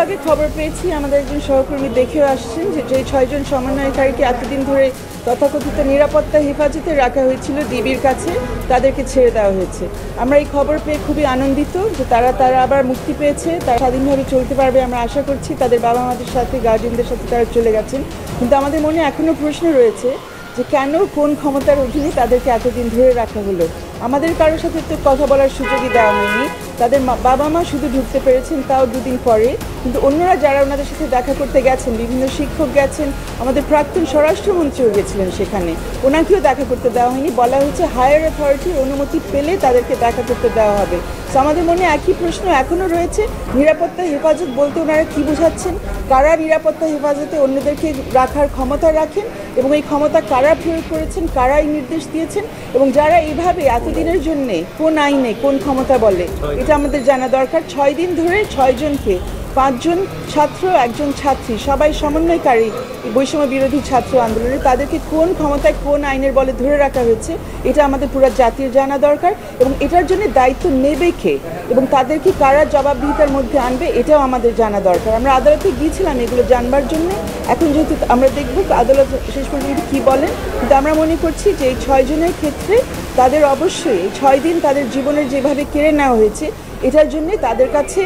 আগে খবর পেয়েছি, আমাদের একজন সহকর্মী দেখেও আসছেন যে 6 জন সমন্বয়কারীকে এতদিন ধরে তথাকথিত নিরাপত্তা হেফাজতে রাখা হয়েছিল ডিবির কাছে, তাদেরকে ছেড়ে দেওয়া হয়েছে। আমরা এই খবর পেয়ে খুবই আনন্দিত যে তারা আবার মুক্তি পেয়েছে, তারা স্বাধীনভাবে চলতে পারবে আমরা আশা করছি। তাদের বাবা মাদের সাথে, গার্জিয়ানদের সাথে তারা চলে গেছেন, কিন্তু আমাদের মনে এখনও প্রশ্ন রয়েছে যে কেন, কোন ক্ষমতার অধীনে তাদেরকে এতদিন ধরে রাখা হলো। আমাদের কারোর সাথে তো কথা বলার সুযোগই দেওয়া হয়নি। তাদের বাবা মা শুধু ঢুকতে পেরেছেন, তাও দুদিন পরে। কিন্তু অন্যরা যারা ওনাদের সাথে দেখা করতে গেছেন, বিভিন্ন শিক্ষক গেছেন, আমাদের প্রাক্তন স্বরাষ্ট্রমন্ত্রীও গেছিলেন সেখানে, ওনাকেও দেখা করতে দেওয়া হয়নি। বলা হচ্ছে হায়ার অথরিটির অনুমতি পেলে তাদেরকে দেখা করতে দেওয়া হবে। তো আমাদের মনে একই প্রশ্ন এখনও রয়েছে, নিরাপত্তা হেফাজত বলতে ওনারা কী বোঝাচ্ছেন? কারা নিরাপত্তা হেফাজতে অন্যদেরকে রাখার ক্ষমতা রাখেন এবং এই ক্ষমতা কারা প্রয়োগ করেছেন, কারা এই নির্দেশ দিয়েছেন, এবং যারা এইভাবে এতদিনের জন্যে কোন আইনে কোন ক্ষমতা বলে, এটা আমাদের জানা দরকার। 6 দিন ধরে 6 জনকে, 5 জন ছাত্র, 1 জন ছাত্রী, সবাই সমন্বয়কারী বৈষম্য বিরোধী ছাত্র আন্দোলনে, তাদেরকে কোন ক্ষমতায় কোন আইনের বলে ধরে রাখা হয়েছে, এটা আমাদের পুরো জাতির জানা দরকার। এবং এটার জন্য দায়িত্ব নেবে কে এবং তাদেরকে কারা জবাবদিহিতার মধ্যে আনবে, এটাও আমাদের জানা দরকার। আমরা আদালতে গিয়েছিলাম এগুলো জানবার জন্য। এখন যেহেতু আমরা দেখব আদালত শেষ পর্যন্ত কী বলেন, কিন্তু আমরা মনে করছি যে এই 6 জনের ক্ষেত্রে তাদের অবশ্যই 6 দিন তাদের জীবনের যেভাবে কেড়ে নেওয়া হয়েছে, এটার জন্যে তাদের কাছে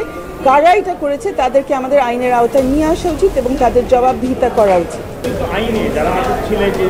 কারা এটা করেছে তাদেরকে আমাদের আইনের আওতায় নিয়ে আসা উচিত এবং তাদের জবাবদিহিতা করা উচিত। কিন্তু আইনে যারা আটক ছিলেন, যে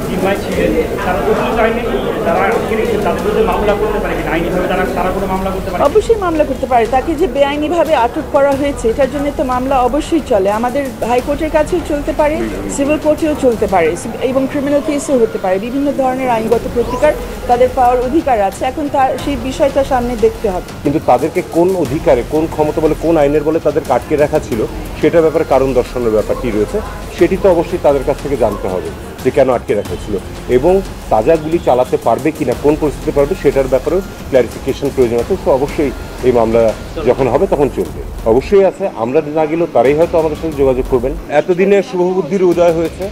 জিম্মায় ছিলেন, তারা প্রচলিত আইনে যারা আটকে রেখেছে তাদের বিরুদ্ধে মামলা করতে পারে কিনা? আইনিভাবে তারা কোনো মামলা করতে পারে? অবশ্যই মামলা করতে পারে। তাকে যে বেআইনিভাবে আটক করা হয়েছে এটার জন্য তো মামলা অবশ্যই চলে। আমাদের হাইকোর্টের কাছেও চলতে পারে, সিভিল কোর্টেও চলতে পারে এবং ক্রিমিনাল কেসও হতে পারে। বিভিন্ন ধরনের আইনগত প্রতিকার তাদের পাওয়ার অধিকার আছে। এখন তার সেই বিষয়টা সামনে দেখতে হবে। কিন্তু তাদেরকে কোন অধিকারে, কোন ক্ষমতা বলে, কোন আইনের বলে তাদের আটকে রাখা ছিল, সেটার ব্যাপারে কারণ দর্শানোর ব্যাপারটি রয়েছে। সেটি তো অবশ্যই তাদের কাছ থেকে জানতে হবে যে কেন আটকে রাখা ছিল এবং তাজা গুলি চালাতে পারবে কিনা, কোন পরিস্থিতিতে পারবে, সেটার ব্যাপারেও ক্ল্যারিফিকেশন প্রয়োজন আছে। তো অবশ্যই এই মামলা যখন হবে তখন চলবে, অবশ্যই আছে। আমরা না গেলেও তারাই হয়তো আমাদের সাথে যোগাযোগ করবেন। এতদিনে শুভবুদ্ধির উদয় হয়েছে,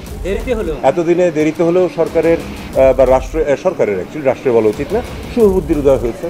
এতদিনে দেরিতে হলেও সরকারের বা রাষ্ট্রের, অ্যাকচুয়ালি রাষ্ট্রের বলা উচিত না, শুভবুদ্ধির উদয় হয়েছে।